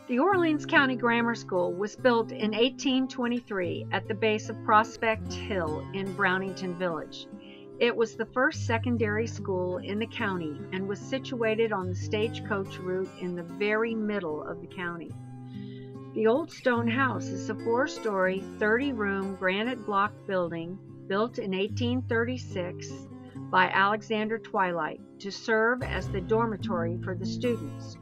The Orleans County Grammar School was built in 1823 at the base of Prospect Hill in Brownington Village. It was the first secondary school in the county and was situated on the stagecoach route in the very middle of the county. The Old Stone House is a 4-story, 30-room granite block building built in 1836 by Alexander Twilight to serve as the dormitory for the students.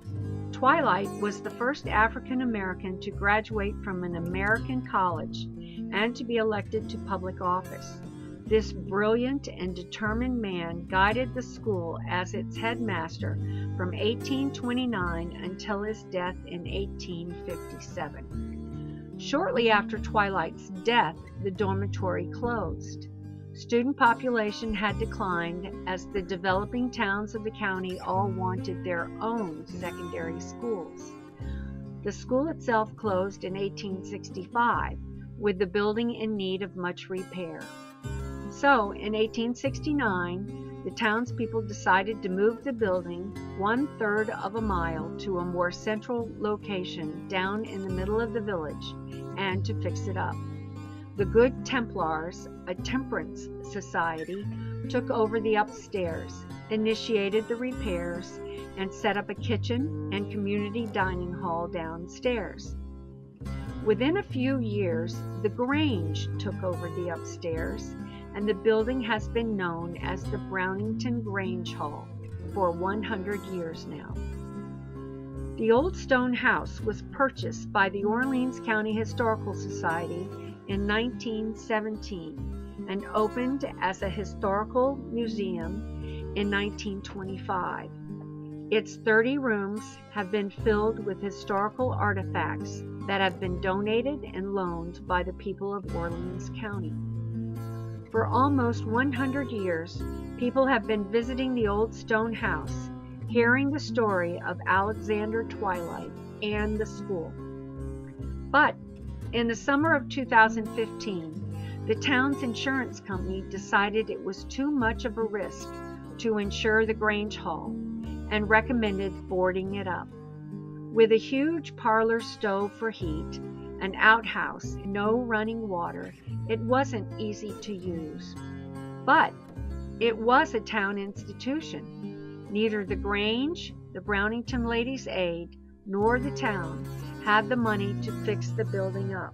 Twilight was the first African American to graduate from an American college and to be elected to public office. This brilliant and determined man guided the school as its headmaster from 1829 until his death in 1857. Shortly after Twilight's death, the dormitory closed. Student population had declined as the developing towns of the county all wanted their own secondary schools. The school itself closed in 1865, with the building in need of much repair. So, in 1869, the townspeople decided to move the building 1/3 of a mile to a more central location down in the middle of the village and to fix it up. The Good Templars, a temperance society, took over the upstairs, initiated the repairs, and set up a kitchen and community dining hall downstairs. Within a few years, the Grange took over the upstairs, and the building has been known as the Brownington Grange Hall for 100 years now. The Old Stone House was purchased by the Orleans County Historical Society in 1917 and opened as a historical museum in 1925. Its 30 rooms have been filled with historical artifacts that have been donated and loaned by the people of Orleans County. For almost 100 years, people have been visiting the Old Stone House, hearing the story of Alexander Twilight and the school. But in the summer of 2015, the town's insurance company decided it was too much of a risk to insure the Grange Hall and recommended boarding it up. With a huge parlor stove for heat, an outhouse, no running water, it wasn't easy to use. But it was a town institution. Neither the Grange, the Brownington Ladies' Aid, nor the town had the money to fix the building up.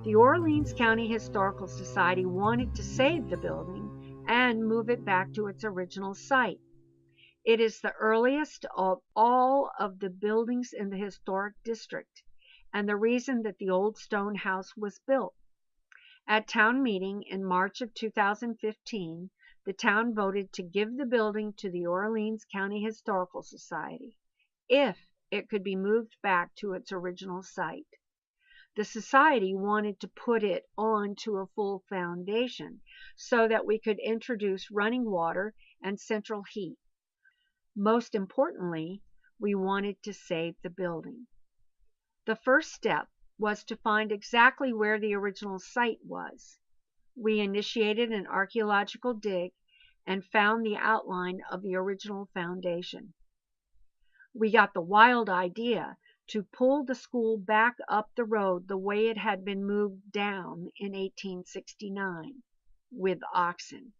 The Orleans County Historical Society wanted to save the building and move it back to its original site. It is the earliest of all of the buildings in the historic district, and the reason that the Old Stone House was built. At town meeting in March of 2015, the town voted to give the building to the Orleans County Historical Society if it could be moved back to its original site. The society wanted to put it on to a full foundation so that we could introduce running water and central heat. Most importantly, we wanted to save the building. The first step was to find exactly where the original site was. We initiated an archaeological dig and found the outline of the original foundation. We got the wild idea to pull the school back up the road the way it had been moved down in 1869 with oxen.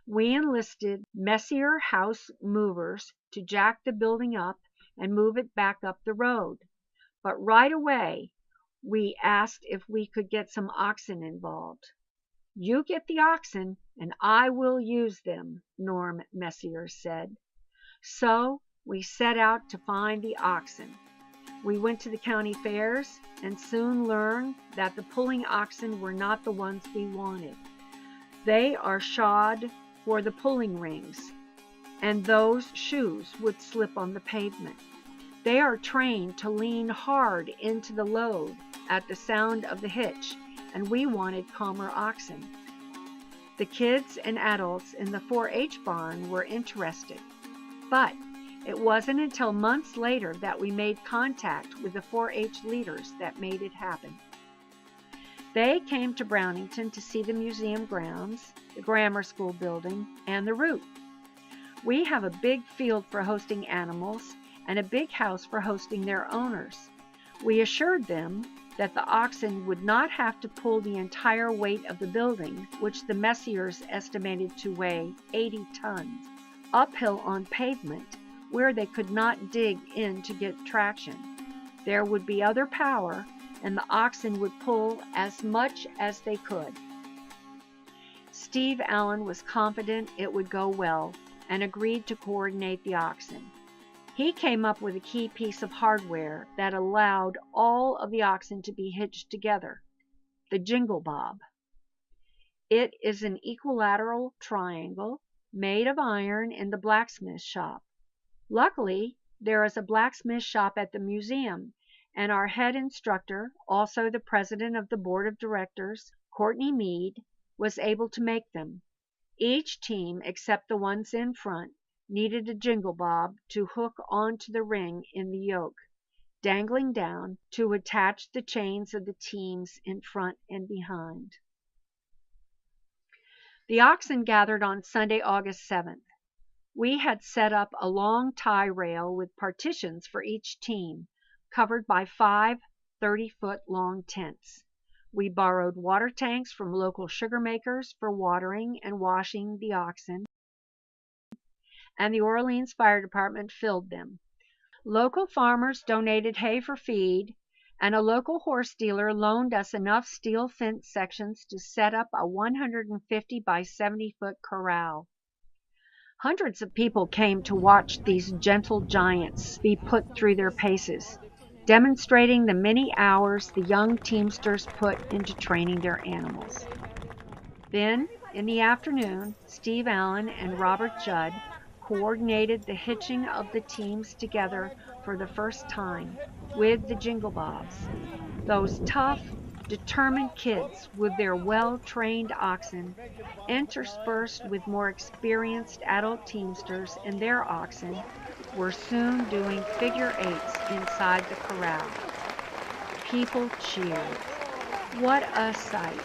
We enlisted Messier house movers to jack the building up and move it back up the road. But right away, we asked if we could get some oxen involved. "You get the oxen, and I will use them," Norm Messier said. So we set out to find the oxen. We went to the county fairs and soon learned that the pulling oxen were not the ones we wanted. They are shod for the pulling rings, and those shoes would slip on the pavement. They are trained to lean hard into the load at the sound of the hitch, and we wanted calmer oxen. The kids and adults in the 4-H barn were interested, but it wasn't until months later that we made contact with the 4-H leaders that made it happen. They came to Brownington to see the museum grounds, the grammar school building, and the route. We have a big field for hosting animals, and a big house for hosting their owners. We assured them that the oxen would not have to pull the entire weight of the building, which the Messiers estimated to weigh 80 tons, uphill on pavement where they could not dig in to get traction. There would be other power, and the oxen would pull as much as they could. Steve Allen was confident it would go well and agreed to coordinate the oxen. He came up with a key piece of hardware that allowed all of the oxen to be hitched together, the jingle bob. It is an equilateral triangle made of iron in the blacksmith shop. Luckily, there is a blacksmith shop at the museum, and our head instructor, also the president of the board of directors, Courtney Meade, was able to make them. Each team, except the ones in front, needed a jingle bob to hook onto the ring in the yoke, dangling down to attach the chains of the teams in front and behind. The oxen gathered on Sunday, August 7th. We had set up a long tie rail with partitions for each team, covered by 5 30-foot long tents. We borrowed water tanks from local sugar makers for watering and washing the oxen, and the Orleans Fire Department filled them. Local farmers donated hay for feed, and a local horse dealer loaned us enough steel fence sections to set up a 150 by 70-foot corral. Hundreds of people came to watch these gentle giants be put through their paces, demonstrating the many hours the young teamsters put into training their animals. Then, in the afternoon, Steve Allen and Robert Judd coordinated the hitching of the teams together for the first time with the jingle bobs. Those tough, determined kids with their well-trained oxen, interspersed with more experienced adult teamsters and their oxen, were soon doing figure eights inside the corral. People cheered. What a sight,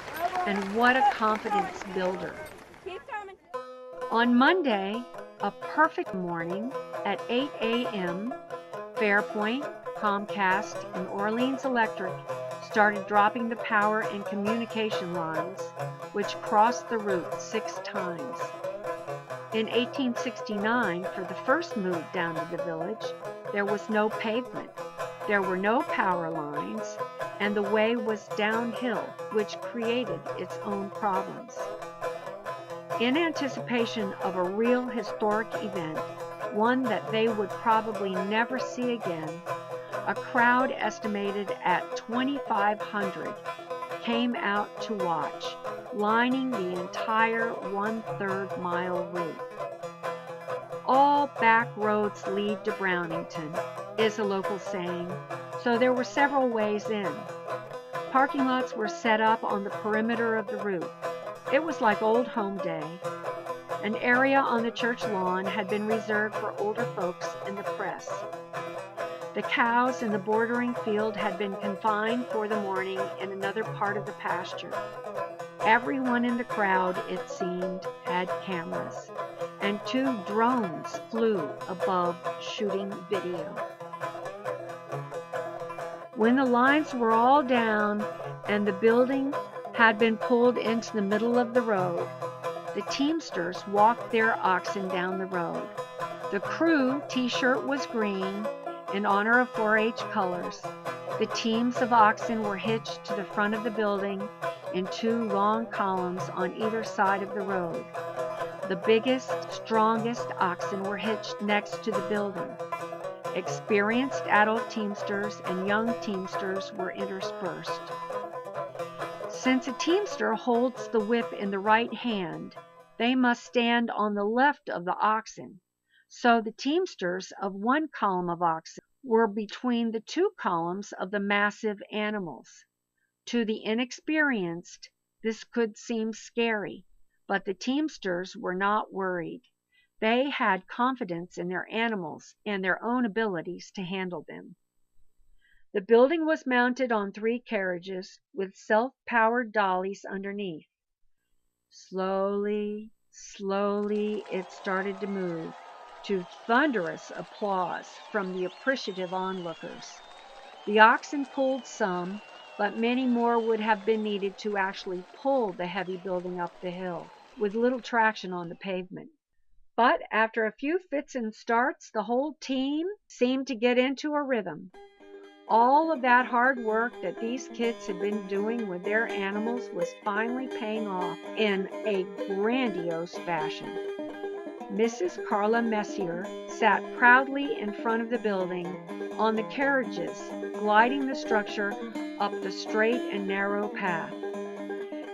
and what a confidence builder. On Monday, a perfect morning at 8 a.m., Fairpoint, Comcast, and Orleans Electric started dropping the power and communication lines, which crossed the route 6 times. In 1869, for the first move down to the village, there was no pavement, there were no power lines, and the way was downhill, which created its own problems. In anticipation of a real historic event, one that they would probably never see again, a crowd estimated at 2,500 came out to watch, lining the entire 1/3 mile route. All back roads lead to Brownington, is a local saying, so there were several ways in. Parking lots were set up on the perimeter of the route. It was like old home day. An area on the church lawn had been reserved for older folks and the press. The cows in the bordering field had been confined for the morning in another part of the pasture. Everyone in the crowd, it seemed, had cameras, and 2 drones flew above shooting video. When the lines were all down and the building had been pulled into the middle of the road, the teamsters walked their oxen down the road. The crew t-shirt was green in honor of 4-H colors. The teams of oxen were hitched to the front of the building in 2 long columns on either side of the road. The biggest, strongest oxen were hitched next to the building. Experienced adult teamsters and young teamsters were interspersed. Since a teamster holds the whip in the right hand, they must stand on the left of the oxen. So the teamsters of one column of oxen were between the 2 columns of the massive animals. To the inexperienced, this could seem scary, but the teamsters were not worried. They had confidence in their animals and their own abilities to handle them. The building was mounted on 3 carriages with self-powered dollies underneath. Slowly, slowly it started to move. to thunderous applause from the appreciative onlookers. The oxen pulled some, but many more would have been needed to actually pull the heavy building up the hill, with little traction on the pavement. But after a few fits and starts, the whole team seemed to get into a rhythm. All of that hard work that these kids had been doing with their animals was finally paying off in a grandiose fashion. Mrs. Carla Messier sat proudly in front of the building on the carriages, gliding the structure up the straight and narrow path.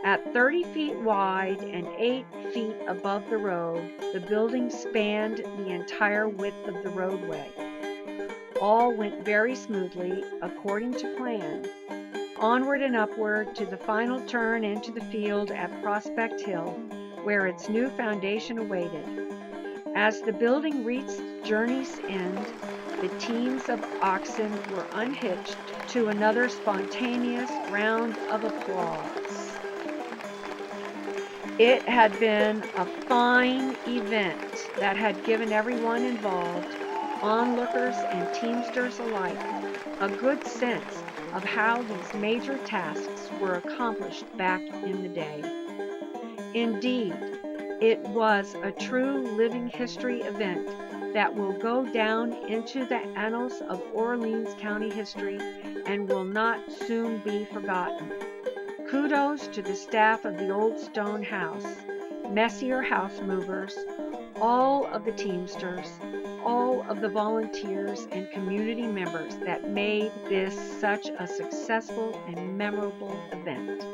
At 30 feet wide and 8 feet above the road, the building spanned the entire width of the roadway. All went very smoothly, according to plan, onward and upward to the final turn into the field at Prospect Hill, where its new foundation awaited. As the building reached journey's end, the teams of oxen were unhitched to another spontaneous round of applause. It had been a fine event that had given everyone involved, onlookers and teamsters alike, a good sense of how these major tasks were accomplished back in the day. Indeed, it was a true living history event that will go down into the annals of Orleans County history and will not soon be forgotten. Kudos to the staff of the Old Stone House, Messier house movers, all of the teamsters, all of the volunteers and community members that made this such a successful and memorable event.